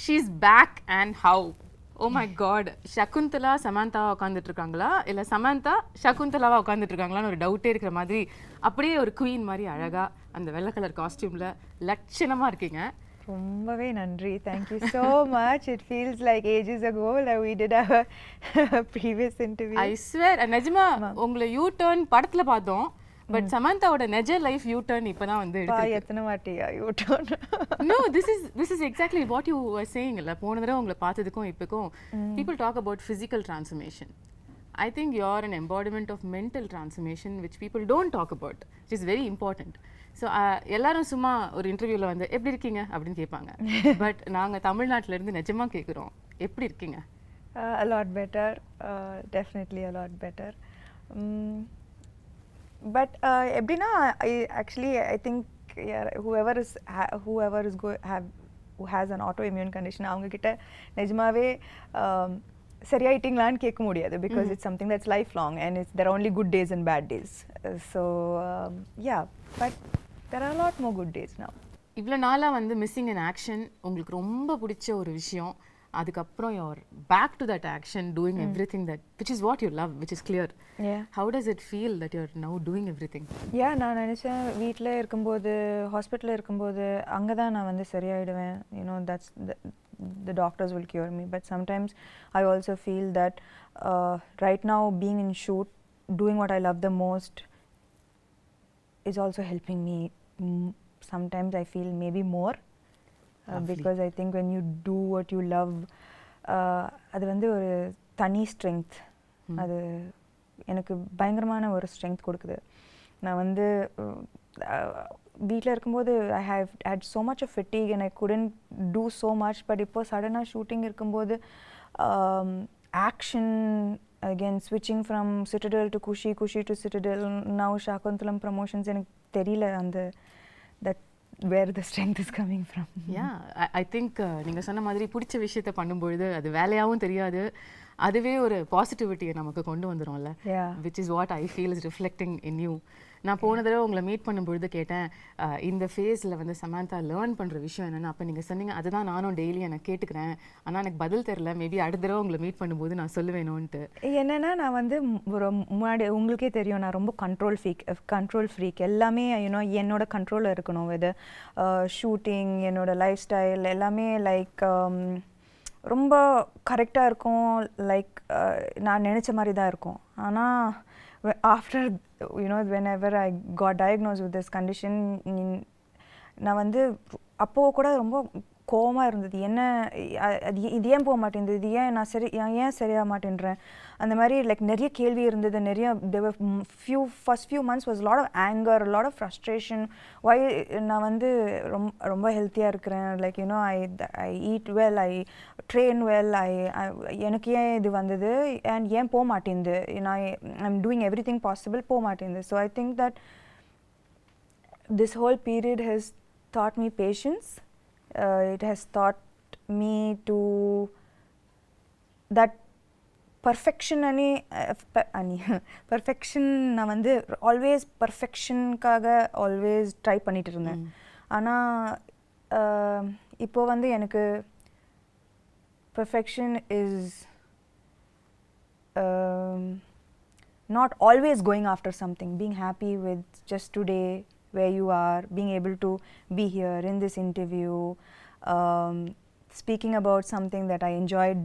she's back and how? Oh my god, shakunthala samantha உட்கார்ந்துட்டு இருக்காங்களா இல்ல samantha shakunthala உட்கார்ந்துட்டு இருக்காங்களான்னு ஒரு டவுட்டே இருக்கிற மாதிரி அப்படியே ஒரு queen மாதிரி அழகா அந்த வெள்ளை கலர் காஸ்டியூம்ல லட்சணமா இருக்கீங்க. ரொம்பவே நன்றி. Thank you so much. It feels like ages ago that we did our previous interview. I swear நிஜமா உங்களை யூ டர்ன் படத்துல பார்த்தோம். பட் சமந்தாவோட நெஜ லைஃப் யூ டர்ன் இப்பதான் வந்து எடுத்து எத்தனை வாட்டியா U turn? No, this is exactly what you were saying. இல்ல போன தடவை உங்களை பார்த்ததுக்கும் இப்போக்கும் people talk about physical transformation. I think you're an embodiment of mental transformation which people don't talk about, which is very important. So எல்லாரும் சும்மா ஒரு இன்டர்வியூல வந்து எப்படி இருக்கீங்க அப்படின்னு கேட்பாங்க. பட் நாங்க தமிழ்நாட்டுல இருந்து நிஜமா கேக்குறோம், எப்படி இருக்கீங்க? A lot better, definitely a lot better. But எப்படின்னா I think whoever who has an autoimmune condition அவங்க கிட்ட நிஜமாவே சரியாயிட்டீங்களான்னு கேட்க முடியாது because it's something that's lifelong and there are only good days and bad days. So yeah, but there are a lot more good days now. இவ்வளோ நாளாக வந்து missing in action உங்களுக்கு ரொம்ப பிடிச்ச ஒரு விஷயம், அதுக்கப்புறம் you're back to that action doing everything that which is what you love, which is clear. Yeah. How does it feel that you're now doing everything? Yeah, நான் நினைச்சேன் வீட்டில் இருக்கும்போது ஹாஸ்பிட்டலில் இருக்கும்போது அங்கே தான் நான் வந்து சரியாயிடுவேன். You know, that's the doctors will cure me, but sometimes I also feel that right now being in shoot, doing what I love the most is also helping me. Sometimes I feel maybe more. Because I think when you do what you love, அது வந்து ஒரு தனி strength. அது எனக்கு பயங்கரமான ஒரு strength கொடுக்குது. நான் வந்து வீட்டில் இருக்கும்போது I had so much of fatigue and I couldn't do so much. But இப்போ சடனாக ஷூட்டிங் இருக்கும்போது action, again switching from Citadel to Kushi to Citadel, now Shaakunthalam promotions, எனக்கு தெரியல அந்த that where the strength is coming from. Yeah, I think நீங்க சொன்ன மாதிரி பிடிச்ச விஷயத்தை பண்ணும்பொழுது அது வேலையாகவும் தெரியாது, அதுவே ஒரு பாசிட்டிவிட்டியை நமக்கு கொண்டு வந்துடும்ல. which is what I feel is reflecting in you. நான் போன தடவை உங்களை மீட் பண்ணும்பொழுது கேட்டேன் இந்த ஃபேஸில் வந்து சமந்தா லேர்ன் பண்ணுற விஷயம் என்னென்னு. அப்போ நீங்கள் சொன்னீங்க அதுதான் நானும் டெய்லி எனக்கு கேட்டுக்கிறேன், ஆனால் எனக்கு பதில் தெரில, மேபி அடுத்த தடவை உங்களை மீட் பண்ணும்போது நான் சொல்லுவேணும்ன்ட்டு. என்னென்னா நான் வந்து ஒரு முன்னாடி உங்களுக்கே தெரியும் நான் ரொம்ப கண்ட்ரோல் ஃப்ரீக். எல்லாமே யூனோ என்னோட கண்ட்ரோலில் இருக்கணும். வெதர் ஷூட்டிங், என்னோட லைஃப் ஸ்டைல் எல்லாமே லைக் ரொம்ப கரெக்டாக இருக்கும். லைக் நான் நினச்ச மாதிரி தான் இருக்கும். ஆனால் after whenever I got diagnosed with this condition, நான் வந்து அப்போது கூட ரொம்ப கோவமாக இருந்தது. என்ன இது ஏன் போக மாட்டேங்குது, இது ஏன் நான் ஏன் சரியாக மாட்டேன்றேன், அந்த மாதிரி லைக் நிறைய கேள்வி இருந்தது. நிறைய first few months was a lot of anger, a lot of frustration. why நான் வந்து ரொம்ப ஹெல்த்தியாக இருக்கிறேன், like you know I eat well, I train well, எனக்கு ஏன் இது வந்தது and ஏன் போக மாட்டேங்குது, I'm doing everything possible, போக மாட்டேங்குது. So I think that this whole period has taught me patience. It has taught me to that perfection நான் வந்து ஆல்வேஸ் பர்ஃபெக்ஷனுக்காக ஆல்வேஸ் ட்ரை பண்ணிட்டு இருந்தேன். ஆனால் இப்போ வந்து எனக்கு perfection is not always going after something, being happy with just today where you are, being able to be here in this interview, speaking about something that I enjoyed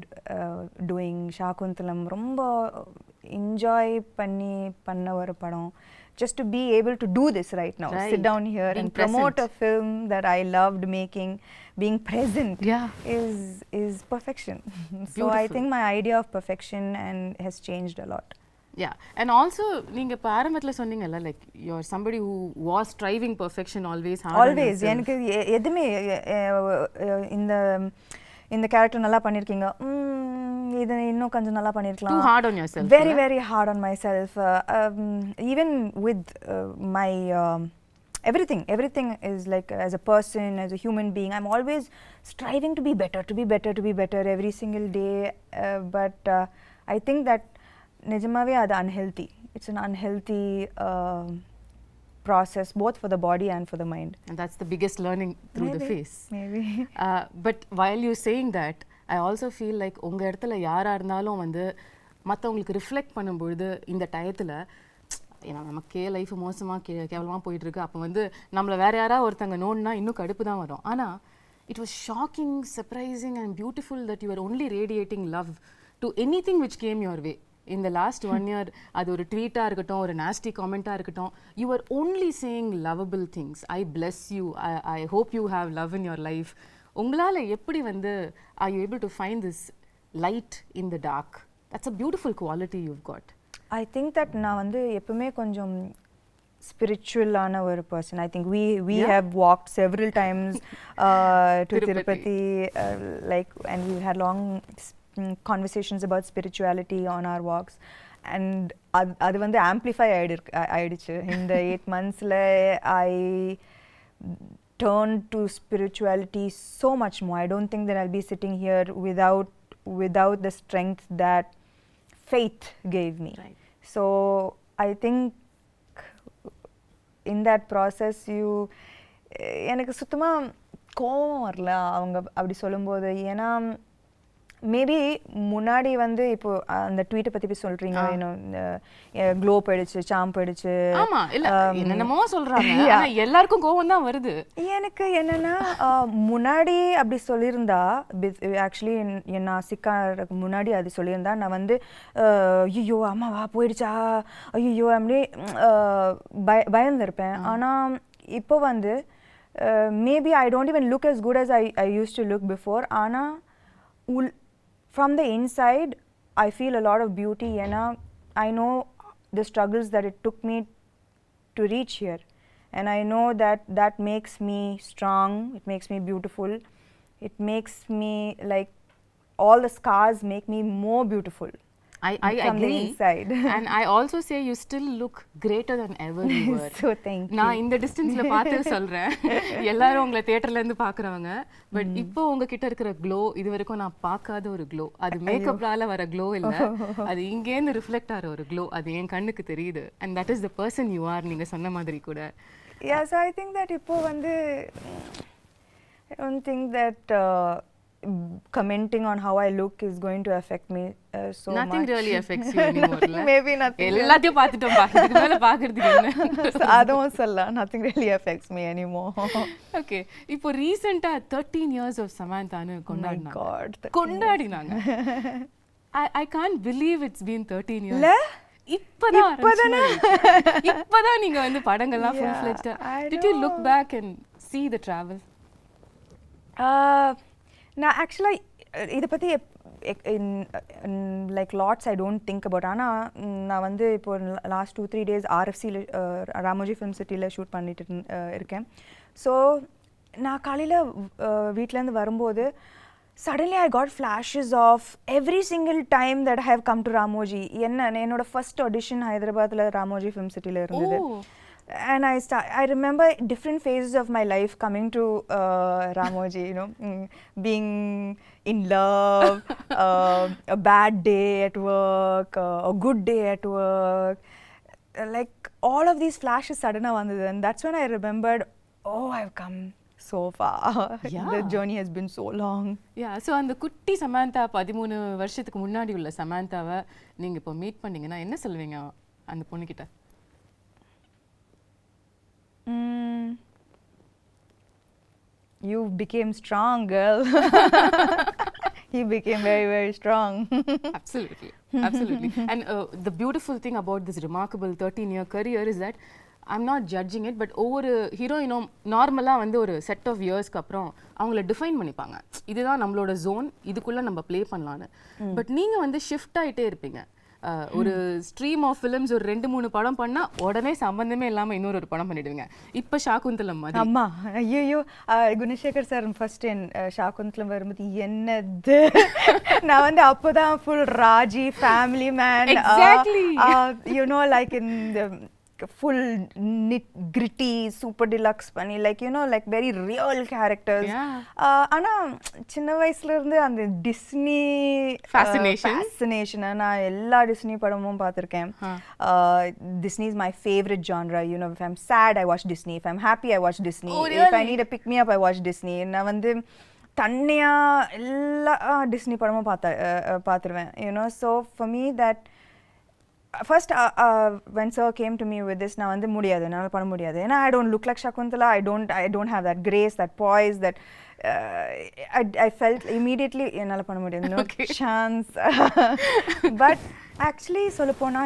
doing. Shaakunthalam romba enjoy panna ஒரு படம். Just to be able to do this right now, sit down here being and promote a film that I loved making, being present is perfection. So I think my idea of perfection has changed a lot. Yeah, and also நீங்க இப்ப ஆரம்பத்துல சொன்னீங்கல்ல like you are somebody who was striving perfection always. எனக்கு எதுமே இந்த character நல்லா பண்ணிருக்கீங்க, இது இன்னும் கொஞ்சம் நல்லா பண்ணிருக்கலாம். Too hard on yourself. Very hard on myself. Even with my everything is like as a person, as a human being, I'm always striving to be better every single day. But I think that நிஜமாவே அது unhealthy. It's an unhealthy process both for the body and for the mind. And that's the biggest learning through the phase. Maybe. But while you're saying that, I also feel like உங்க இடத்துல யாரா இருந்தாலும் வந்து மற்றவங்களுக்கு reflect பண்ணும்பொழுது இந்த டயத்தில் ஏன்னா நமக்கே லைஃப் மோசமாக கேவலமாக போயிட்டுருக்கு, அப்போ வந்து நம்மளை வேறு யாராவது ஒருத்தங்க நோண்டுனா இன்னும் கடுப்பு தான் வரும். ஆனால் it was shocking, surprising and beautiful that you were only radiating love to anything which came your way. In the last 1 year, அது ஒரு ட்வீட்டாக இருக்கட்டும், ஒரு nasty comment-ஆக இருக்கட்டும், you were only saying lovable things. I bless you. I hope you have love in your life. உங்களால் எப்படி வந்து are you able to find this light in the dark? That's a beautiful quality you've got. I think that நான் வந்து எப்பவுமே கொஞ்சம் spiritual-ஆன ஒரு person. I think we have walked several times to Tirupati, like, and we had long conversations about spirituality on our walks, and அது வந்து amplify ஆயிடுச்சு இந்த 8 monthsல. I turned to spirituality so much more. I don't think that I'll be sitting here without the strength that faith gave me. Right. So I think in that process எனக்கு சுத்தமா கோவம் வரல அவங்க அப்படி சொல்லும்போது. ஏன்னா மேபி முன்னாடி வந்து இப்போ அந்த ட்வீட்டை பற்றி சொல்றீங்க, க்ளோ போயிடுச்சு, சாம் போயிடுச்சு, ஆமா இல்ல என்னென்னமோ சொல்றாங்க, ஆனா எல்லாருக்கும் கோவம் தான் வருது. எனக்கு என்னன்னா முன்னாடி அப்படி சொல்லியிருந்தா, ஆக்சுவலி நான் சிக்காருக்கு முன்னாடி அது சொல்லியிருந்தா நான் வந்து ஐயோ அம்மாவா போயிடுச்சா ஐயோ அப்படி பயந்துருப்பேன். ஆனால் இப்போ வந்து maybe I don't even look as good as I used to look before. ஆனால் from the inside I feel a lot of beauty, and I know the struggles that it took me to reach here, and I know that makes me strong, it makes me beautiful, it makes me like all the scars make me more beautiful. I from agree. the inside. And I also say you still look greater than ever you were. So thank you. நான் இந்த டிஸ்டன்ஸ்ல பார்த்து சொல்றேன், எல்லாரும் உங்களை தியேட்டர்ல இருந்து பாக்குறவங்க, பட் இப்போ உங்ககிட்ட இருக்கிற க்ளோ இது வரைக்கும் நான் பார்க்காத ஒரு க்ளோ. அது மேக்கப்லால வர க்ளோ இல்ல, அது இங்கேருந்து ரிஃப்ளெக்ட் ஆகிற ஒரு க்ளோ. அது என் கண்ணுக்கு தெரியுது. And that is the person you are. நீங்க சொன்ன மாதிரி கூட. Yes, I think that இப்போ வந்து I don't think that commenting on how I look is going to affect me so Nothing much. Nothing really affects you anymore. Maybe nothing. எல்லாத்தையும் பார்த்துட்டோம், இதுக்கு மேல பார்க்கிறதுக்கு என்ன? அதுவும் சொல்லலாம். Nothing really affects me anymore. Okay, இப்போ ரீசெண்டா 13 years of Samanthaன்னு கொண்டாடினாங்க. Oh my God. கொண்டாடினாங்க. I can't believe it's been 13 years. இல்ல? இப்பதான் நீங்க வந்து படங்கள்லாம் full fledged. Did you look back and see the travel? நான் ஆக்சுவலாக இதை பற்றி like lots I don't think about. ஆனால் நான் வந்து இப்போ லாஸ்ட் 2-3 days RFCயில் ராமோஜி ஃபிலிம் சிட்டியில் ஷூட் பண்ணிட்டு இருக்கேன். ஸோ நான் காலையில் வீட்டிலேருந்து வரும்போது suddenly I got flashes of every single time that I have come to Ramoji. என்னோட ஃபர்ஸ்ட் ஆடிஷன் ஹைதராபாத்தில் ராமோஜி ஃபிலிம் சிட்டியில் இருந்தது. And I remember different phases of my life coming to Ramoji, being in love, a bad day at work, a good day at work, like all of these flashes suddenly vandhu, and that's when I remembered, oh, I've come so far. Yeah. The journey has been so long. Yeah, so அந்த குட்டி சமந்தா 13 வருஷத்துக்கு முன்னாடி உள்ள சமந்தாவை நீங்க இப்போ meet பண்ணீங்கன்னா என்ன சொல்வீங்க அந்த பொண்ணு கிட்ட? You became strong, girl. You became very, very strong. Absolutely. And the beautiful thing about this remarkable 13-year career is that I'm not judging it, but ஒவ்வொரு ஹீரோயினும் நார்மலாக வந்து ஒரு செட் ஆஃப் இயர்ஸ்க்கு அப்புறம் அவங்கள டிஃபைன் பண்ணிப்பாங்க, இதுதான் நம்மளோட ஜோன், இதுக்குள்ளே நம்ம ப்ளே பண்ணலான்னு. பட் நீங்கள் வந்து ஷிஃப்ட் ஆகிட்டே இருப்பீங்க. ஒரு ஸ்ட்ரீம் ஆஃப் ஃபிலிம்ஸ் ஒரு 2-3 படம் பண்ணா உடனே சம்பந்தமே இல்லாம இன்னொரு படம் பண்ணிடுவீங்க. இப்ப ஷாகுந்தலம் மாதிரி. அம்மா ஐயோ, குணசேகர் சார் ஃபர்ஸ்ட் ஷாகுந்தலம் வரும்போது என்னது, நான் வந்து அப்போதான் full Raji family man, exactly. You know, like in the full nit gritty super deluxe பண்ணி like you know like very real characters. ஆனா சின்ன வயசுல இருந்து அந்த டிஸ்னி fascination நான் எல்லா டிஸ்னி படமும் பார்த்திருக்கேன். Disney is my favorite genre. You know, if I'm sad I watch Disney, if I'm happy I watch Disney, if I need a pick me up I watch Disney. நான் வந்து தன்னியா எல்லா Disney படமும் பார்த்துருவேன். You know, so for me that first when sir came to me with this நான் வந்து முடியாது, என்னால பண்ண முடியாது, ஏன்னா I don't look like Shakunthala, I don't have that grace, that poise, that I felt immediately என்னால பண்ண முடியாது, no chance. But actually சொல்ல போனா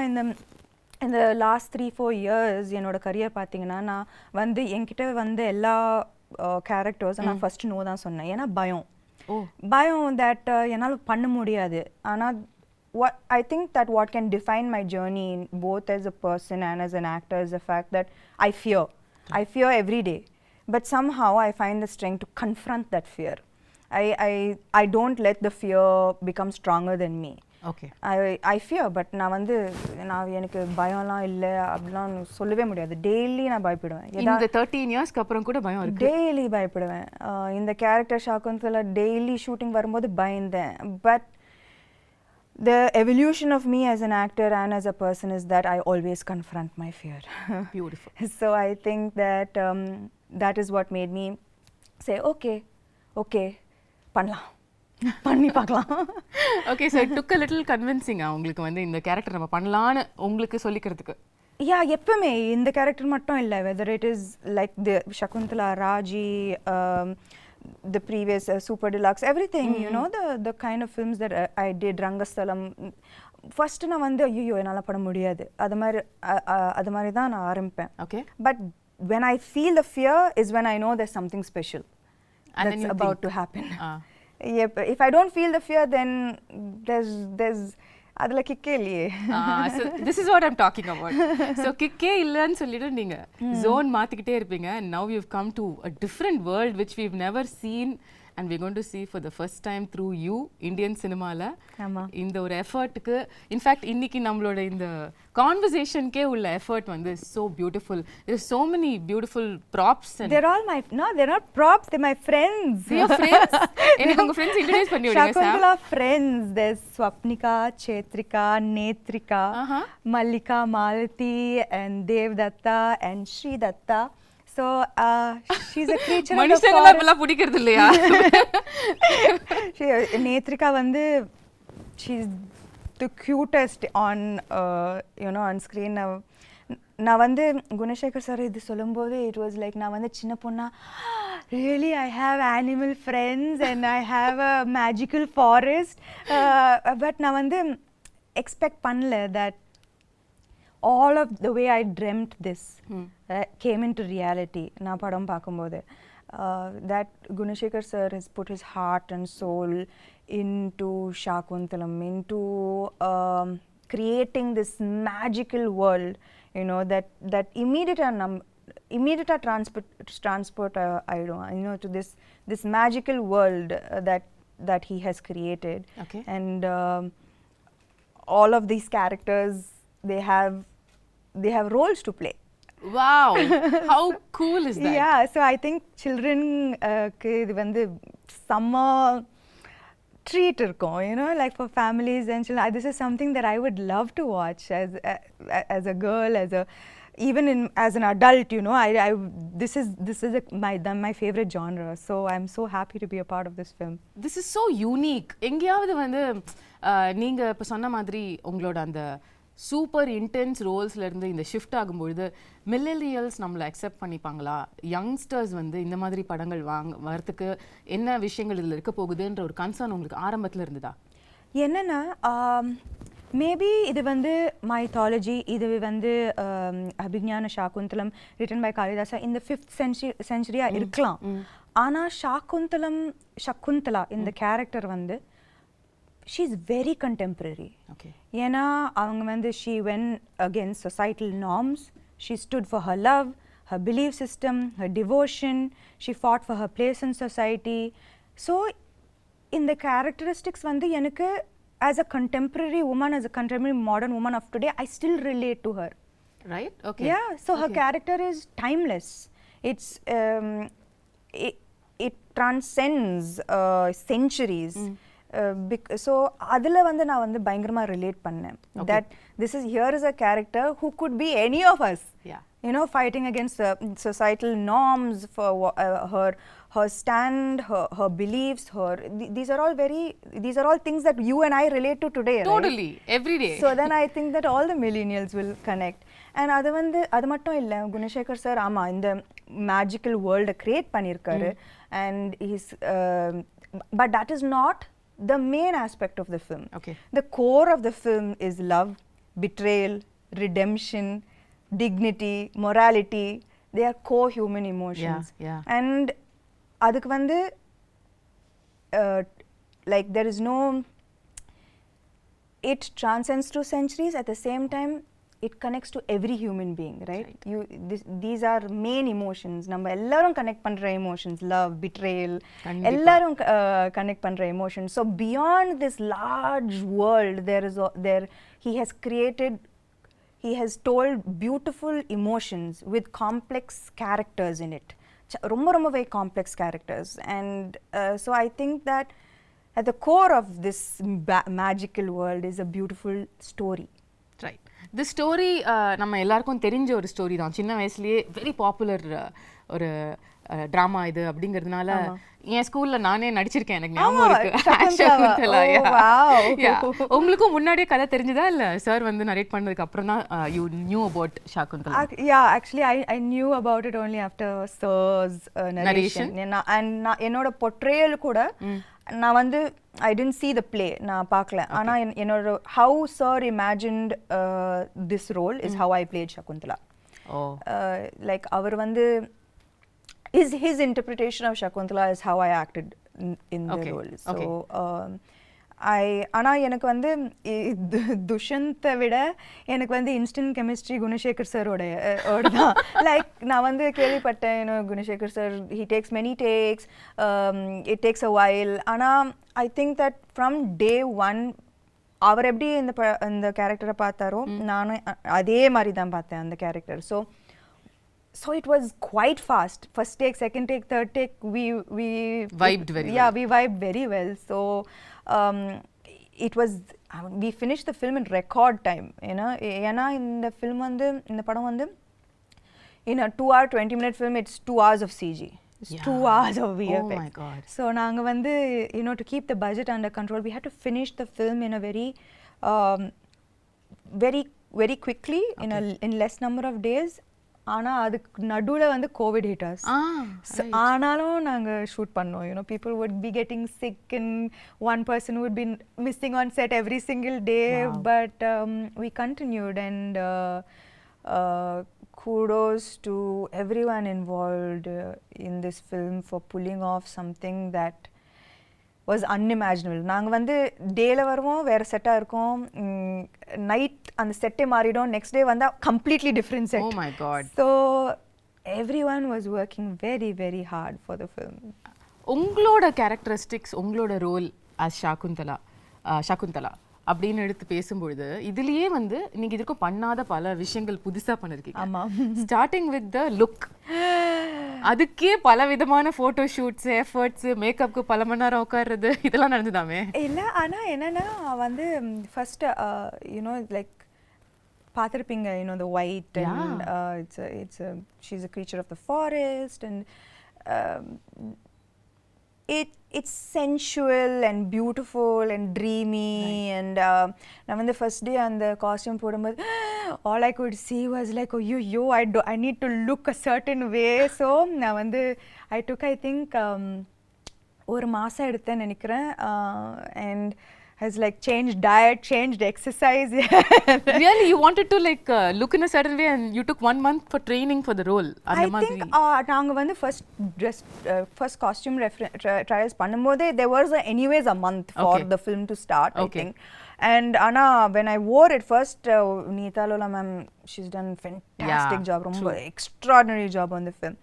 in the last 3-4 years என்னோட career பார்த்தீங்கன்னா நான் வந்து என்கிட்ட வந்து எல்லா characters நான் first no தான் சொன்னேன். ஏன்னா பயம் that என்னால பண்ண முடியாது. ஆனா what I think that what can define my journey both as a person and as an actor is the fact that I fear every day, but somehow I find the strength to confront that fear. I don't let the fear become stronger than me. Okay. I fear, but நான் எனக்கு பயம்லாம் இல்ல அப்படிலாம் சொல்லவே முடியாது. Daily நான் பயப்படுவேன். இந்த 13 இயர்ஸ்க்கு அப்புறம் கூட பயம் இருக்கு. டெய்லி பயப்படுவேன். இந்த கேரக்டர் ஷாகுந்தலா டெய்லி ஷூட்டிங் வரும்போது பயந்தேன். But the evolution of me as an actor and as a person is that I always confront my fear. Beautiful. So I think that that is what made me say okay பண்ணலாம், பண்ணி பார்க்கலாம். Okay, so it took a little convincing உங்களுக்கு வந்து இந்த character நம்ம பண்ணலாம்னு உங்களுக்கு சொல்லிக்கிறதுக்கு. Yeah, எப்பவுமே இந்த கேரக்டர் மட்டும் இல்ல, whether it is like the Shakunthala, Raji, the previous super deluxe, everything, you know, the kind of films that I did, Rangasthalam, first நான் வந்து ஐயோ என்னால பண்ண முடியாது, அது மாதிரி தான் நான் ஆரம்பிப்பேன். Okay. But when I feel the fear is when I know there's something special and that's about to happen. Yep. If I don't feel the fear, then there's adla kikke illiye. So this is what I'm talking about. So kikke illannu sollidu neenga zone maathikite irpinga, and now you've come to a different world which we've never seen and we're going to see for the first time through you Indian cinema la. இந்த ஒரு எஃபர்ட்டுக்கு in fact இன்னைக்கு நம்மளோட இந்த கான்வர்சேஷன்க்கே உள்ள effort வந்து so beautiful. There's so many beautiful props and they're not props, they're my friends. Your friends? எனக்கு உங்க friends introduce பண்ணி விடுங்க sir. Shakunthala friends, there's Swapnika, Chetrika, Netrika, Mallika, Malati and Devdatta and Sri Datta. So she's a creature of the forest. மனுஷங்கள பல பிடிக்கிறது இல்லையா? Netrika வந்து she's the cutest on you know on screen. நான் வந்து Gunasekar sir இது சொல்லும்போது it was like நான் வந்து சின்ன பொண்ணா really I have animal friends and I have a magical forest, but நான் வந்து expect பண்ணல that all of the way I dreamt this came into reality. நான் படம் பார்க்கும்போது that Gunashekar sir has put his heart and soul into Shaakunthalam, into creating this magical world, you know, that immediate transport I don't know, you know, to this magical world that he has created. Okay. And all of these characters they have roles to play. Wow, how cool is that? Yeah, so I think children இது வந்து summer treat இருக்கும், you know, like for families and children. This is something that I would love to watch as a girl, even as an adult, you know. This is my favorite genre, so I'm so happy to be a part of this film. This is so unique. எங்கயாவது வந்து நீங்க இப்ப சொன்ன மாதிரி உங்களோட அந்த super intense ரோல்ஸ்ல இருந்து இந்த ஷிஃப்ட் ஆகும்பொழுது மில்லேனியல்ஸ் நம்மளை அக்செப்ட் பண்ணிப்பாங்களா, யங்ஸ்டர்ஸ் வந்து இந்த மாதிரி படங்கள் வரதுக்கு என்ன விஷயங்கள் இதில் இருக்க போகுதுன்ற ஒரு கன்சர்ன் உங்களுக்கு ஆரம்பத்தில் இருந்ததா? என்னன்னா மேபி இது வந்து மைத்தாலஜி, இது வந்து அபிஞான ஷாகுந்தலம் ரிட்டன் பை காளிதாசா இந்த 5th century இருக்கலாம். ஆனால் சகுந்தலா இந்த கேரக்டர் வந்து she's very contemporary. Okay. ஏன்னா அவங்க வந்து she went against societal norms, she stood for her love, her belief system, her devotion, she fought for her place in society. So இந்த characteristics வந்து எனக்கு as a contemporary woman, as a contemporary modern woman of today, I still relate to her. right? Okay. Yeah, so her character is timeless. It's it transcends centuries. So adula vandu na vandu bayangarama relate pannen that this is here is a character who could be any of us. Yeah. You know, fighting against societal norms for her stand, her beliefs, these are all things that you and I relate to today, totally, right? every day. So then I think that all the millennials will connect. And அது மட்டும் இல்ல, Gunasekar sir ஆமா இந்த magical வேர்ல்டை create பண்ணியிருக்காரு. And he's but that is not the main aspect of the film. Okay. The core of the film is love, betrayal, redemption, dignity, morality. They are core human emotions. Yeah. And adukku vandu like there is no, it transcends through centuries. At the same time it connects to every human being, right? These are main emotions. நம்ம எல்லாரும் connect பண்ற emotions, love, betrayal, எல்லாரும் connect பண்ற emotions. So beyond this large world, he has told beautiful emotions with complex characters in it. ரொம்ப very complex characters. And so I think that at the core of this magical world is a beautiful story. Right. The story நம்ம எல்லாருக்கும் தெரிஞ்ச ஒரு story தான். சின்ன வயசுலயே very popular ஒரு drama இது அப்படிங்கிறதுனால என் ஸ்கூல்ல நானே நடிச்சிருக்கேன், எனக்கு ஞாபகம் இருக்கு. ஷாகுந்தலா. உங்களுக்கும் முன்னாடியே கதை தெரிஞ்சதா இல்ல சார் வந்து நரேட் பண்ணதுக்கு அப்புறம் தான் you knew about ஷாகுந்தலா? Yeah, actually I knew about it only after sir's narration. And என்னோட portrayal கூட நான் வந்து I didn't see the play, நான் பார்க்கல. ஆனா என்னோட how sir imagined this role is how I played Shakuntala. Like அவர் வந்து his interpretation of Shakuntala is how I acted in the role. So ஆனா எனக்கு வந்து துஷந்தை விட எனக்கு வந்து இன்ஸ்டன்ட் கெமிஸ்ட்ரி குணசேகர் சாரோட தான். லைக் நான் வந்து கேள்விப்பட்டேன், Gunasekar sir he takes many takes, it takes a while. ஆனா I think that from day one அவர் எப்படி இந்த கேரக்டரை பார்த்தாரோ நானும் அதே மாதிரி தான் பார்த்தேன் அந்த character. So it was quite fast. First take, second take, third take, we vibed very well. Yeah, we vibed very well. So it was, we finished the film in record time, you know. ஏன்னா இந்த film வந்து இந்த படம் வந்து in a 2 hour 20 minute film, it's 2 hours of CG. It's 2 hours of VFX. Oh my god. So நாங்க வந்து, you know, to keep the budget under control, we had to finish the film in a very quickly, in less number of days. ஆனா அதுக்கு நடுவுல வந்து Covid hit us. ஆனாலும் நாங்க shoot பண்ணோம். You know, people would be getting sick and one person would be missing on set every single day. Wow. But we continued, and kudos to everyone involved in this film for pulling off something that was unimaginable. நாங்க வந்து டேல வருவோம், வேற செட்டா இருக்கும், night அந்த செட்டே மாறிடும், நெக்ஸ்ட் டே வந்தா completely different set. Oh my god. So everyone was working very very hard for the film. உங்களோட கேரக்டரிஸ்டிக்ஸ், உங்களோட ரோல் as ஷாகுந்தலா அப்படின்னு எடுத்து பேசும்பொழுது இதுலயே வந்து நீங்க இதுக்கும் பண்ணாத பல விஷயங்கள் புதுசா பண்ணிருக்கீங்க. ஆமா. ஸ்டார்டிங் வித் த லுக், அதுக்கே பல விதமான போட்டோ ஷூட்ஸ், எஃபர்ட்ஸ், மேக்கப்க்கு பல மணி நேரம் உட்கார்றது, இதெல்லாம் நடந்துதாமே? இல்ல, ஆனா என்னன்னா வந்து ஃபர்ஸ்ட் யூனோ லைக் பார்த்திருப்பீங்க, you know, the white, and she's a creature of the forest, and it's sensual and beautiful and dreamy. Right. And நான் வந்து first day அந்த costume போடும்போது all I could see was like, oh yo, I need to look a certain way. So நான் வந்து I took, I think ஒரு மாசம் எடுத்தேன் நினைக்கிறேன், and has like changed diet, changed exercise. Really, you wanted to like look in a certain way, and you took 1 month for training for the role? I think நாங்க வந்து first costume trials பண்ணும்போதே there was anyways a month for the film to start, I think. And Anna, when I wore it first, Neeta Lola ma'am, she's done fantastic job, ரொம்ப extraordinary job on the film.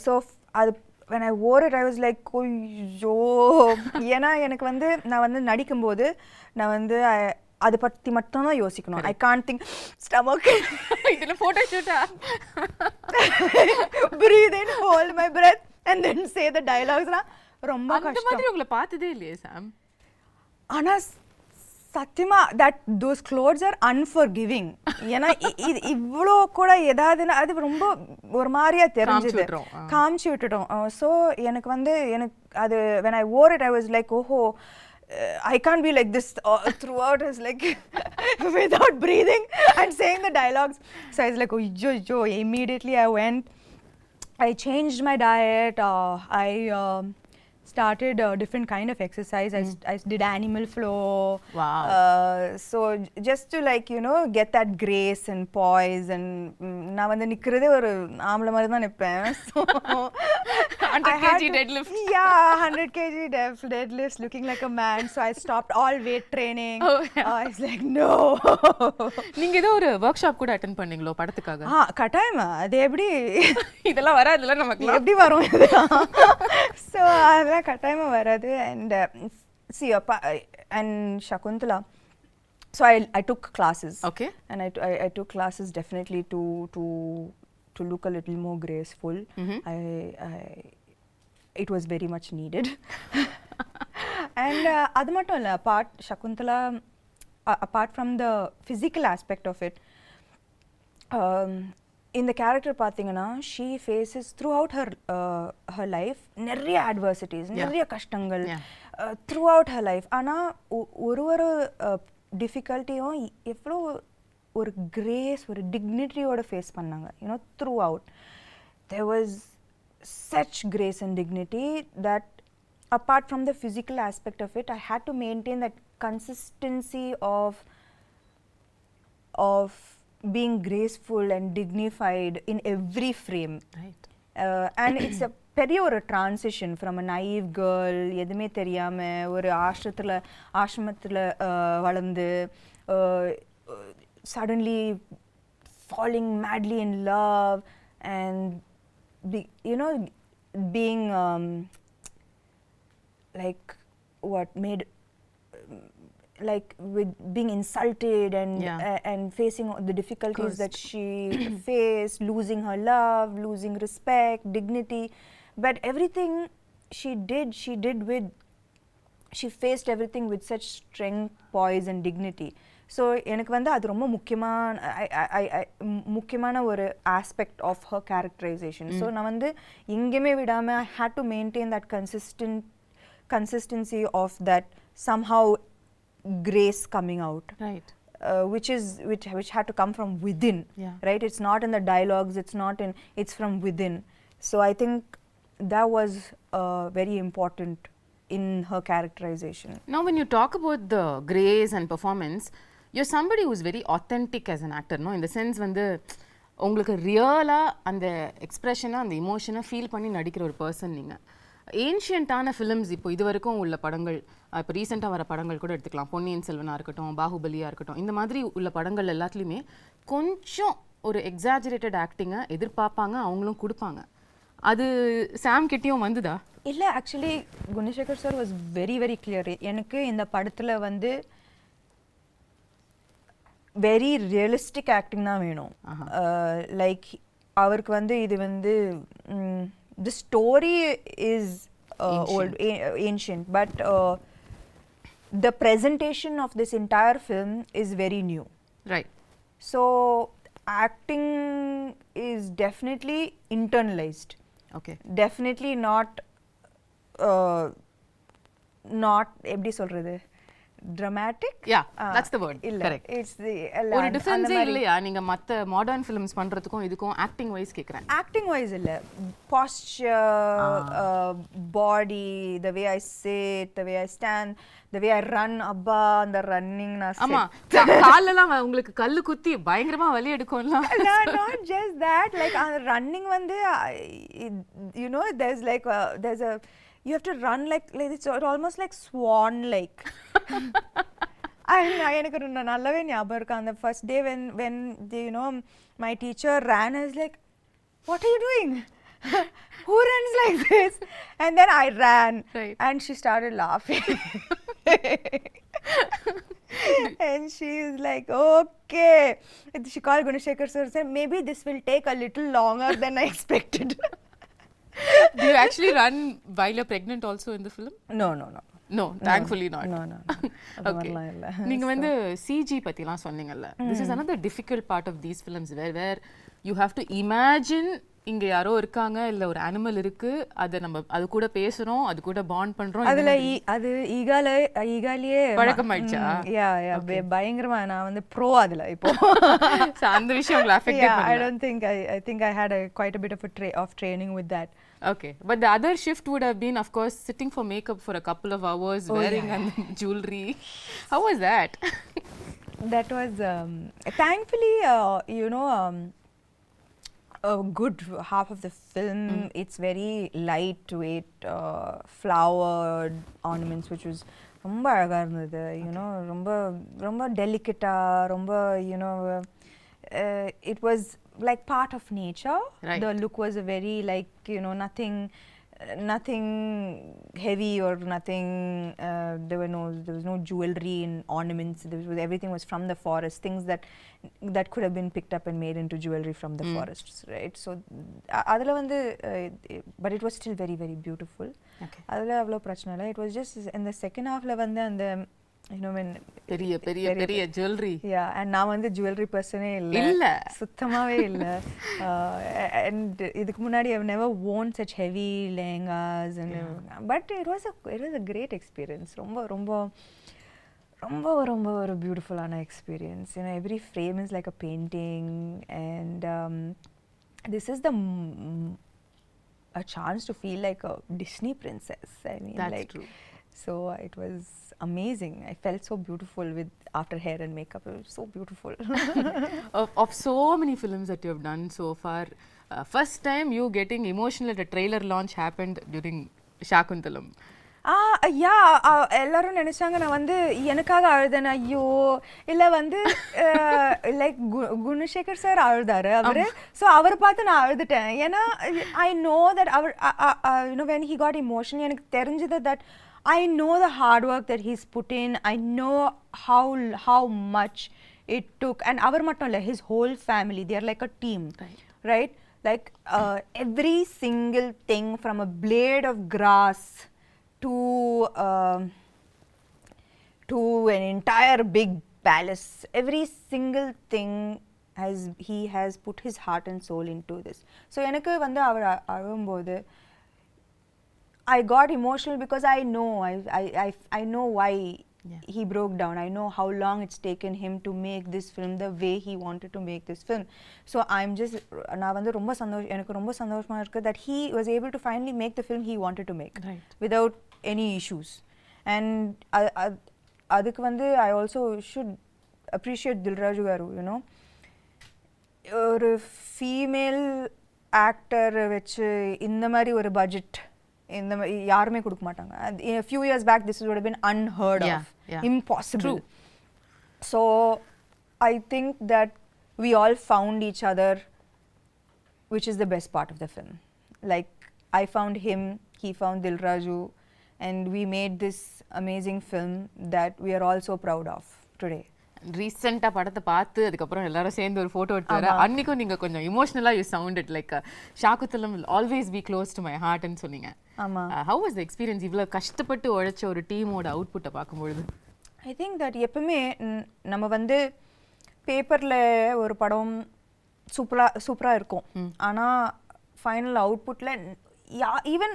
So when I wore it, I was like, ஐயோ, ஏன்னா எனக்கு வந்து நான் வந்து நடிக்கும்போது நான் வந்து அதை பற்றி மட்டும் தான் யோசிக்கணும். ஐ கான்ட் திங்க் ஸ்டமக் இதில் ஃபோட்டோ ஷூட்டா breathe in, hold my breath and then say the dialoguesலாம் ரொம்ப அந்த மாதிரி உங்களை பார்த்ததே இல்லையே சாம். ஆனால் சத்தியமா those clothes are unforgiving. ஏன்னா இவ்வளோ கூட ஏதாவதுன்னா அது ரொம்ப ஒரு மாதிரியா தெரிஞ்சது, காமிச்சு விட்டுட்டோம். ஸோ எனக்கு அது when I wore it I was like I can't be like this throughout. It's like without breathing and saying the dialogues. So I was like immediately I went, I changed my diet, I started a different kind of exercise. I did animal flow. Wow. So just to like get that grace and poise, and நான் வந்து நிக்கிறதே ஒரு ஆம்பளை மாதிரி தான் நிப்பேன். So 100 kg deadlift. Yeah, 100 kg deadlifts, looking like a man. So I stopped all weight training. I was like no. நீங்க ஏதோ ஒரு work shop கூட அட்டெண்ட் பண்ணீங்களோ படத்துக்காக? கட்டாயமா. அது எப்படி இதெல்லாம் வராதுல நமக்கு, எப்படி வரும் இதெல்லாம்? So அதெல்லாம் கட்டாயமா வராது. And see and Shakunthala, so I took classes. Okay. And I took classes definitely to look a little more graceful. It was very much needed. And அது மட்டும் இல்ல, Shakunthala, apart from the physical aspect of it, in the character பாத்தீங்கன்னா she faces throughout her life நிறைய adversities, நிறைய கஷ்டங்கள் throughout her life. ஆனா ஒரு டிஃபிகல்ட்டியும் எவ்வளோ ஒரு கிரேஸ், ஒரு டிக்னிட்டியோட ஃபேஸ் பண்ணாங்க. throughout there was such grace and dignity that apart from the physical aspect of it, I had to maintain that consistency of being graceful and dignified in every frame. Right. And it's a பெரிய ஒரு transition from a naive girl, எதுவுமே தெரியாம ஒரு ஆசிரமத்தில் வளர்ந்து suddenly falling madly in love and being like what made like with being insulted and facing the difficulties that she faced, losing her love, losing respect, dignity, but everything she faced everything with such strength, poise and dignity. So எனக்கு வந்து அது ரொம்ப முக்கியமான ஒரு aspect of her characterization. So நான் வந்து எங்கேயுமே விடாம I had to maintain that consistency of that somehow grace coming out, right? Which had to come from within. Right? It's not in the dialogues, it's from within. So I think that was very important in her characterization. Now when you talk about the grace and performance, you're somebody who's very authentic as an actor, no? In the sense வந்து உங்களுக்கு ரியலா அந்த எக்ஸ்பிரஷனை, அந்த இமோஷனை feel பண்ணி நடிக்கிற ஒரு person நீங்க. ஏன்ஷியன்ட்டான ஃபிலிம்ஸ் இப்போ இது வரைக்கும் உள்ள படங்கள், இப்போ ரீசெண்டாக வர படங்கள் கூட எடுத்துக்கலாம், பொன்னியின் செல்வனாக இருக்கட்டும், பாகுபலியாக இருக்கட்டும், இந்த மாதிரி உள்ள படங்கள் எல்லாத்துலேயுமே கொஞ்சம் ஒரு எக்ஸாஜரேட்டட் ஆக்டிங்கை எதிர்பார்ப்பாங்க, அவங்களும் கொடுப்பாங்க. அது சாம் கிட்டேயும் வந்துதா? இல்லை, actually Gunasekar sir was very very clear. எனக்கு இந்த படத்தில் வந்து வெரி ரியலிஸ்டிக் ஆக்டிங் தான் வேணும். லைக் அவருக்கு வந்து இது வந்து the story is old, ancient, but the presentation of this entire film is very new. Right. So acting is definitely internalized. Okay. Definitely not எப்படி சொல்றது, dramatic. Yeah, that's the word. Correct. It's the ஒரு டிஃபரன்ஸே இல்லையா நீங்க மத்த modern films பண்றதுக்கும் இதுக்கும் acting wise கேக்குறேன்? Acting wise இல்ல, posture, body, the way I sit, the way I stand, the way I run, அப்பா அந்த ரன்னிங் நான் ஆமா காலெல்லாம் உங்களுக்கு கல்லு குத்தி பயங்கரமா வலி எடுக்கும்ல. not just that, like running வந்து there's like there's a you have to run like it's almost like swan like. எனக்கு நல்லாவே ஞாபகம் இருக்கு அந்த first day when my teacher ran, I was like, what are you doing? Who runs like this? And then I ran. Right. And she started laughing. And she is like, okay. She called Gunashekhar sir and said, maybe this will take a little longer than I expected. Do you actually run while you're pregnant also in the film? No. No, thankfully not. No. Okay. நீங்க வந்து CG பத்திலாம் சொன்னீங்கல்ல. This is another difficult part of these films where you have to imagine இங்க யாரோ இருக்காங்க இல்ல ஒரு animal இருக்கு அது கூட பேசுறோம் அது கூட பாண்ட் பண்றோம் அதுல அது ஈகாலியே பழக்கமாயிடுச்சா யா பயங்கரமா நான் வந்து ப்ரோ அதுல இப்போ அந்த விஷயம் உங்களை அஃபெக்ட் பண்ணல I don't think I think I had quite a bit of training with that. Okay, but the other shift would have been of course sitting for makeup for a couple of hours wearing jewelry. How was that? That was thankfully a good half of the film it's very lightweight flowered ornaments which was ரொம்ப அழகா இருந்தது ரொம்ப டெலிகேட்டா ரொம்ப it was like part of nature. Right. The look was a very like nothing heavy or nothing there was no jewelry and ornaments. Everything was from the forest, things that could have been picked up and made into jewelry from the forests, right? So adula vandu but it was still very very beautiful. Okay. adula avlo prachana illa. It was just in the second half la vandu and when பெரிய jewelry and நான் வந்து jewelry personே இல்ல சுத்தமாவே இல்ல and இதுக்கு முன்னாடி I've never worn such heavy lehengas and but it was a great experience ரொம்ப ஒரு beautiful ஆன experience. Every frame is like a painting and this is a chance to feel like a Disney princess. I mean, that's like true. So it was amazing. I felt so beautiful after hair and makeup. It was so beautiful. of so many films that you have done so far, first time you getting emotional at a trailer launch happened during Shaakunthalam. எல்லாரும் நினைச்சாங்க நான் வந்து எனக்காக அழுதேன். ஐயோ இல்ல வந்து like Gunasekar sir அழுதாரு அவரு. ஸோ அவரை பார்த்து நான் அழுதுட்டேன். ஏன்னா ஐ நோ தட் அவர் when he got emotional எனக்கு தெரிஞ்சது that I know the hard work that he's put in. I know how much it took. And அவர் மட்டும் இல்ல, his whole family, they are like a team, right? Like every single thing from a blade of grass to an entire big palace, every single thing he has put his heart and soul into this. So எனக்கு வந்து அவர் அழும்போது I got emotional because I know why he broke down. I know how long it's taken him to make this film the way he wanted to make this film. So I'm just நான் வந்து எனக்கு ரொம்ப சந்தோஷமா இருக்கு that he was able to finally make the film he wanted to make without any issues. And அதுக்கு வந்து I also should appreciate Dilraju garu, ஒரு female actor வச்சு இந்த மாதிரி ஒரு பட்ஜெட் இந்த யாருமே கொடுக்க மாட்டாங்க. A few years back this would have been unheard of. Impossible. True. So I think that we all found each other, which is the best part of the film. Like I found him, he found Dilraju, and we made this amazing film that we are all so proud of today. ரீசெண்டா படத்தை பார்த்து அதுக்கப்புறம் எல்லாரும் சேர்ந்து ஒரு photo எடுத்து வர அன்னைக்கும் நீங்க கொஞ்சம் இமோஷனலா you sounded like Shaakuntalam will always be close to my heart ன்னு சொன்னீங்க. ஆமா. How was the experience இவ்வளவு கஷ்டப்பட்டு உழைச்ச ஒரு டீமோட அவுட்புட்டை பார்க்கும்போது? I think that எப்பவுமே நம்ம வந்து பேப்பர்ல ஒரு படம் சூப்பரா இருக்கும். ஆனா final அவுட்புட்ல even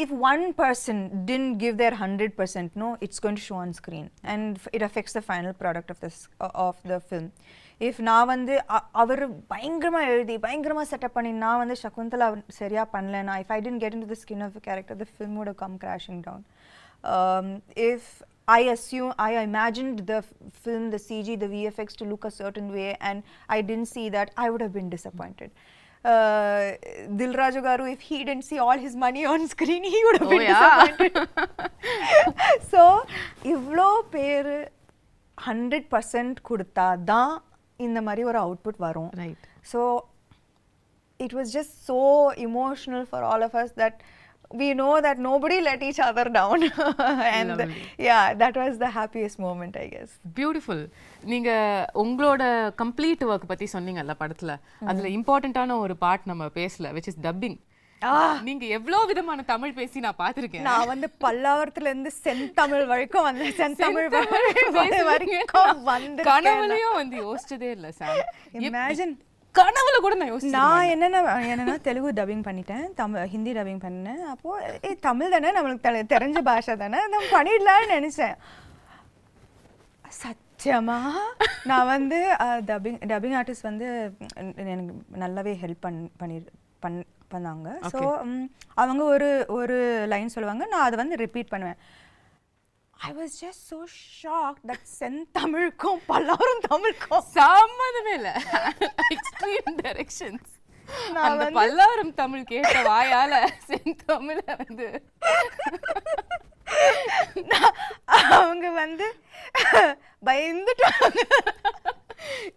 if one person didn't give their 100%, it's going to show on screen and it affects the final product of the film. If நான் வந்து அவர் பயங்கரமா எழுதி பயங்கரமா செட்டப் பண்ணி நான் வந்து சகுந்தலா சரியா பண்ணலனா, if I didn't get into the skin of the character, the film would have come crashing down. If I imagined the film, the CG, the VFX to look a certain way and I didn't see that, I would have been disappointed. Dilraju garu, if he didn't see all his money on screen, he would have been disappointed. So ivlo பேர் 100% கொடுத்தா தான் இந்த மாதிரி ஒரு output வரும். Right. So it was just so emotional for all of us that we know that nobody let each other down. And yeah, that was the happiest moment, I guess. Beautiful. நீங்க உங்களோட complete work பத்தி சொன்னீங்கல்ல படத்துல, அதுல இம்பார்ட்டன்டான ஒரு part நம்ம பேசல, which is dubbing. நீங்க எவ்வளவு விதமான தமிழ் பேசி நான் பாத்திருக்கேன். நான் வந்து பல்லாவரத்துல இருந்து செந்தமிழ் வரைக்கும் வந்து செந்தமிழ் வரைக்கும் வந்து கனவுலயும் வந்து யோசிச்சதே இல்ல சார். இமேஜின் கனவுல கூட நான் யோசிச்சேன். நான் என்னன்னா தெலுங்கு டப்பிங் பண்ணிட்டேன், ஹிந்தி டப்பிங் பண்ணேன். அப்போ தமிழ் தானே நம்மளுக்கு தெரிஞ்ச பாஷை தானே, நம்ம பண்ணிடலாம்னு நினைச்சேன். சத்தியமா நான் வந்து டப்பிங் ஆர்டிஸ்ட் வந்து எனக்கு நல்லாவே ஹெல்ப் பண்ணாங்க. ஸோ அவங்க ஒரு லைன் சொல்லுவாங்க, நான் அதை வந்து ரிப்பீட் பண்ணுவேன். I was just so shocked that செந்தமிழுக்கும் Pallavaram தமிழுக்கும் சம்மந்தமே இல்ல. Extreme directions. அந்த பல்லாவரம் தமிழ் கேட்ட வாயால செந்தமிழ வந்து அவங்க வந்து பயந்துட்டாங்க.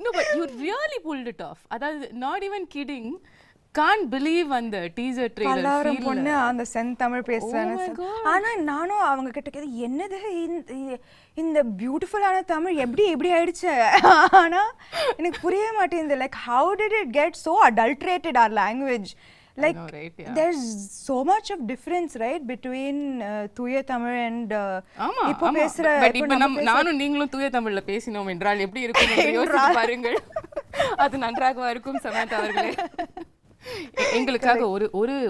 No, but you really pulled it off. அதாவது not even kidding. Can't believe அந்த டீசர் ட்ரெய்லர் பல்லாவரம் பொண்ணு அந்த செந்தமிழ் பேசுறாங்க. ஆனா நானும் அவங்க கிட்ட கேது என்னது இந்த பியூட்டிஃபுல்லான தமிழ் எப்படி ஆயிடுச்சு. ஆனா எனக்கு புரிய மாட்டேங்குது. Like how did it get so adulterated our language? Like know, right? Yeah. There's so much of difference, right, between தூய தமிழ் and இப்போ பேசுற. இப்போ நானும் நீங்களும் தூய தமிழ்ல பேசினோம் என்றால் எப்படி இருக்கும் என்று யோசித்து பாருங்கள். அது நன்றாக இருக்கும் சமந்தா அவர்களே. எங்களுக்காக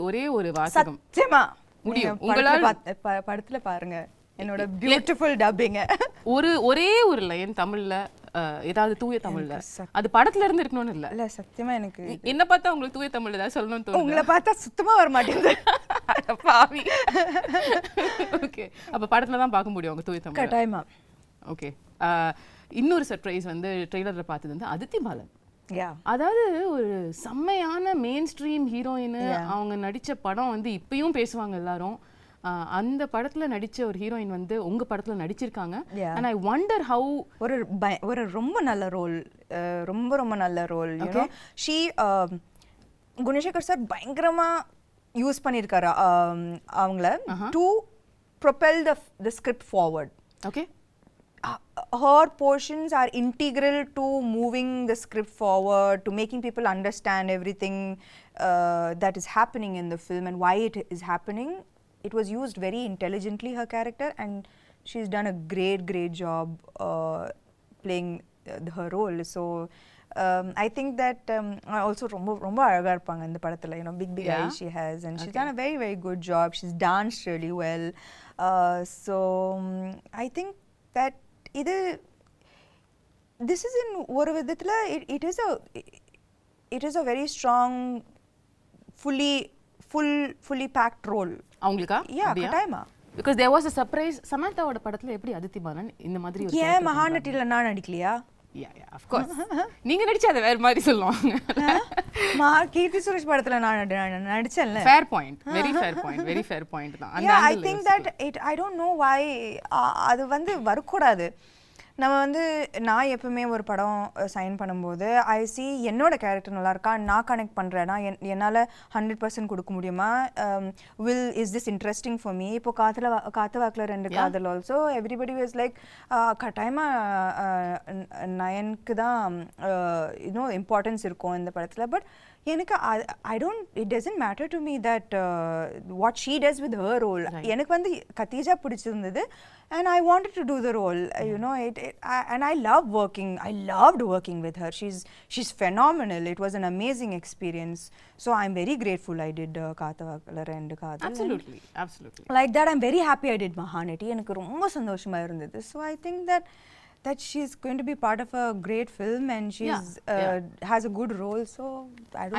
ஒரே ஒரு வாசகம் சத்தியமா முடியும் உங்களால படத்துல பாருங்க என்னோட பியூட்டிஃபுல் டப்பிங். ஒரே ஒரு லைன் தமிழ்ல, ஏதாவது தூய தமிழ்ல, அது படத்துல இருந்து இருக்கணும்னு இல்ல. சத்தியமா எனக்கு என்ன பார்த்தா உங்களுக்கு தூய தமிழ்ல ஏதாவது சொல்லணும்னு தோணுது? உங்களை பார்த்தா சுத்தமா வர மாட்டேங்குது. பாவி. ஓகே, அப்ப படத்துல தான் பார்க்க முடியும் உங்க தூய தமிழ். கட்டாயமா. ஓகே, இன்னொரு சர்ப்ரைஸ் வந்து ட்ரெய்லர்ல பார்த்தது வந்து அதித்தி பாலன். Yeah. அதாவது ஒரு செம்மையான மெயின் ஸ்ட்ரீம் ஹீரோயின். அவங்க நடிச்ச படம் வந்து இப்பயும் பேசுவாங்க எல்லாரும். அந்த படத்துல நடிச்ச ஒரு ஹீரோயின் வந்து உங்க படத்துல நடிச்சிருக்காங்க. and I wonder how ஒரு ரொம்ப நல்ல ரோல், ரொம்ப நல்ல role. you know she Gunasekhar sir பயங்கரமா யூஸ் பண்ணிருக்காரு அவங்கள to propel the script forward. Okay. Her portions are integral to moving the script forward, to making people understand everything that is happening in the film and why it is happening. It was used very intelligently, her character, and she's done a great job playing her role. So I think that also ரொம்ப அழகா இருப்பாங்க இந்த படத்துல. You know, big eyes she has, and she's done a very good job. She's danced really well. So I think that this is in ஒரு விதத்துல it is a very strong fully packed role. அவங்களுக்கா? Yeah, கட்டாயமா. because there was a surprise. சமந்தாவோட படத்துல எப்படி அதித்தி பாலன் இந்த மாதிரி ஒரு ஏன் மகாநட்டில நான் நடிக்கலையா? yeah of course. நீங்க நடிச்சா அது வேற மாதிரி சொல்லுவாங்க. கீர்த்தி சுரேஷ் படத்துல நான் நடிச்சேன்ல. fair point, very fair point தான். Yeah, I think that I don't know why அது வந்து வரக்கூடாது. நம்ம வந்து நான் எப்பவுமே ஒரு படம் சைன் பண்ணும்போது ஐ சி என்னோட கேரக்டர் நல்லா இருக்கா, நான் கனெக்ட் பண்ணுறேன்னா என்னால் 100% கொடுக்க முடியுமா, is this interesting for me. இப்போ காத்து வாக்கில் 2 காதல் ஆல்சோ எவ்ரிபடி வாஸ் லைக் கட்டாயமாக நயனுக்கு தான் இம்பார்ட்டன்ஸ் இருக்கும் இந்த படத்தில். பட் எனக்கு it doesn't matter to me that what she does with her role. எனக்கு வந்து கத்தீஜா பிடிச்சிருந்தது and I wanted to do the role. You know, and I loved working with her. She's phenomenal. It was an amazing experience. So I'm very grateful I did Kaathavakalar and Kaadhal. Absolutely. Like that, I'm very happy I did Mahanati. எனக்கு ரொம்ப சந்தோஷமா இருந்தது. So I think that she's going to be part of a great film and she's has a good role. So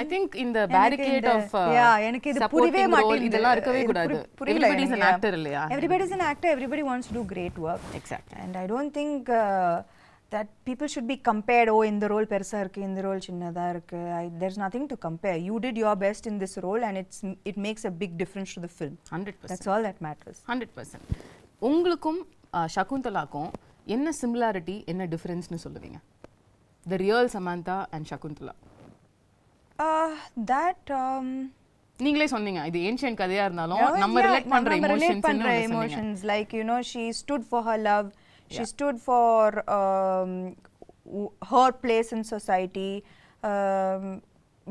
I think in the barricade of எனக்கு இது புரியவே மாட்டேங்குது. இதெல்லாம் இருக்கவே கூடாது. Everybody is an actor இல்லையா? Everybody is an actor. Everybody wants to do great work. Exactly. And I don't think that people should be compared. இந்த role பெருசா இருக்கு, இந்த ரோல் சின்னதா இருக்கு. There's nothing to compare. You did your best in this role and it makes a big difference to the film. 100%. That's all that matters. 100%. உங்களுக்கும் ஷகுந்தலாக்கும் என்ன similarity, என்ன டிஃபரன்ஸ்னு சொல்லுவீங்க? The real Samantha and Shakunthala. That நீங்களே சொன்னீங்க இது ancient கதையா இருந்தாலும் நம்ம ரிலேட் பண்ற emotions like you know she stood for her love, she stood for her place in society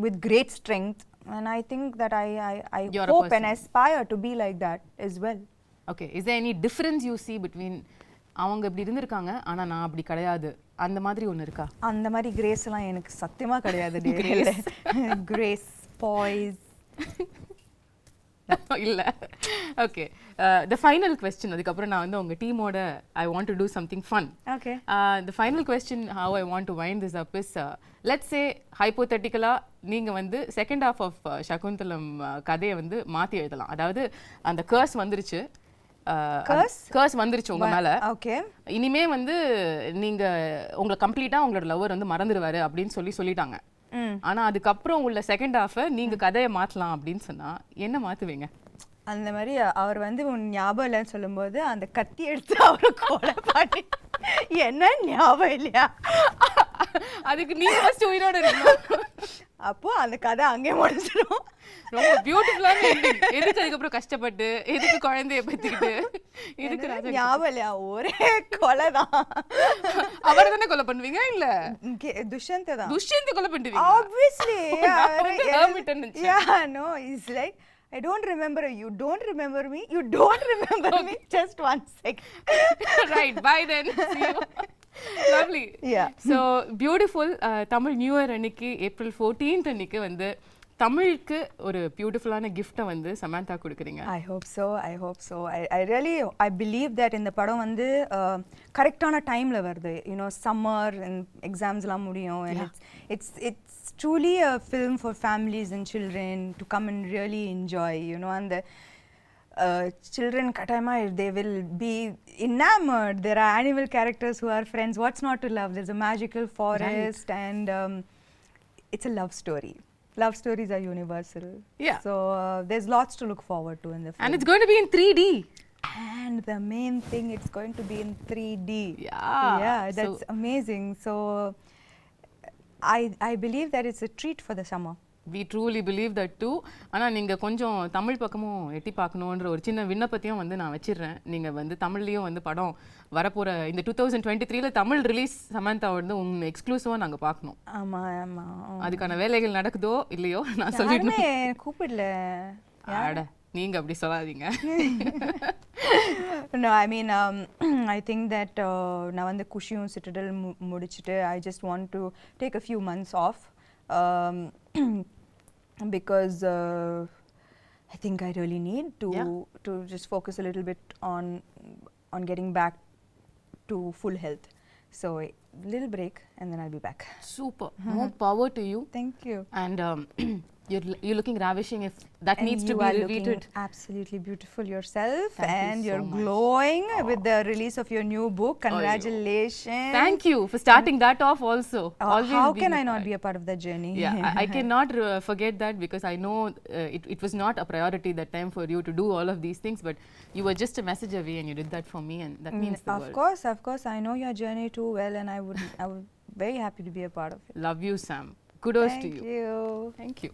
with great strength, and I think that I hope and aspire to be like that as well. Okay, is there any difference you see between அவங்க இப்படி இருந்திருக்காங்க ஆனா நான் அப்படி கிடையாது அந்த மாதிரி ஒன்னு இருக்கா? அந்த மாதிரி கிரேஸ் எல்லாம் எனக்கு சத்தியமா கிடையாது. கிரேஸ் பாய்ஸ் இல்ல. ஓகே, the final question, அதுக்கப்புறம் நான் வந்து உங்க டீமோட I want to do something fun. Okay. The final question how I want to wind this up is let's say hypothetically நீங்க வந்து second half of ஷாகுந்தலம் கதையை வந்து மாத்தி எழுதலாம். அதாவது அந்த curse வந்துருச்சு, கர்ஸ் வந்துருச்சு உங்க மேல. ஓகே, இனிமே வந்து நீங்க உங்களை கம்ப்ளீட்டா உங்களோட லவர் வந்து மறந்துடுவாரு அப்படின்னு சொல்லிட்டாங்க. ஆனா அதுக்கப்புறம் உள்ள செகண்ட் ஹாஃப் நீங்க கதையை மாத்தலாம் அப்படின்னு சொன்னா என்ன மாத்துவீங்க? அந்த மாதிரி அவர் வந்து உன் ஞாபகம் இல்லைன்னு சொல்லும்போது அந்த கத்தி எடுத்து அவரை கொலை பண்ணி என்ன ஞாபகம் இல்லையா அதுக்கு நீங்க ஃபர்ஸ்ட் உயிரோட இருக்கணும். அப்போ அந்த கதை அங்கே முடிஞ்சிடும். ரொம்ப பியூட்டிஃபுல்லான எண்டிங். எதுக்கு அதுக்கப்புறம் கஷ்டப்பட்டு எதுக்கு குழந்தைய பத்திக்கிட்டு இதுக்கு ஞாபகம் இல்லையா ஒரே கொலை தான். அவரை தானே கொலை பண்ணுவீங்க? இல்ல துஷ்யந்தை தான். துஷ்யந்தை கொலை பண்ணுவீங்க obviously. yeah, no, it's like I don't remember you, don't remember me, you don't remember me, just 1 second. Right, bye then, see you. Lovely. Yeah. So beautiful. Tamil New Year அன்னைக்கு April 14th அன்னைக்கு வந்து தமிழுக்கு ஒரு பியூட்டிஃபுல்லான கிஃப்ட்டை வந்து சமந்தா கொடுக்குறீங்க. I hope so. I really believe that இந்த படம் வந்து கரெக்டான டைம்ல வருது. You know, summer and examsலாம் முடியும், and it's truly a film for families and children to come and really enjoy, you know, and the children katayama they will be enamored. There are animal characters who are friends. What's not to love? There's a magical forest, right. And it's a love story. Love stories are universal. Yeah. So there's lots to look forward to in the film. And it's going to be in 3D. And the main thing, it's going to be in 3D. Yeah. That's amazing. So I believe that it's a treat for the summer. We truly believe that too. ஆனால் நீங்கள் கொஞ்சம் தமிழ் பக்கமும் எட்டி பார்க்கணுன்ற ஒரு சின்ன விண்ணப்பத்தையும் வந்து நான் வச்சிடுறேன். நீங்கள் வந்து தமிழ்லேயும் வந்து படம் வரப்போகிற இந்த 2023 தமிழ் ரிலீஸ் சமந்தா வந்து உங்கள் எக்ஸ்க்ளூசிவாக நாங்கள் பார்க்கணும். ஆமாம். அதுக்கான வேலைகள் நடக்குதோ இல்லையோ நான் சொல்லிடுறேன். கூப்பிடல ஆட நீங்கள் அப்படி சொல்லாதீங்க. No, I mean, I think that நான் வந்து குஷியும் சிட்டடல் முடிச்சுட்டு I just want to take a few months off. Because I think I really need to just focus a little bit on getting back to full health. So a little break and then I'll be back. Super. More power to you. Thank you. And you're looking ravishing. If that needs to be repeated. You are looking absolutely beautiful yourself. Thank and you so you're much. glowing with the release of your new book. Congratulations. Thank you for starting that off also. How can I not be a part of that journey? Yeah, I cannot forget that because I know it was not a priority that time for you to do all of these things, but you were just a message away and you did that for me, and that means the world. Of course. I know your journey too well, and I would very happy to be a part of it. Love you, Sam. Kudos to you. Thank you. Thank you.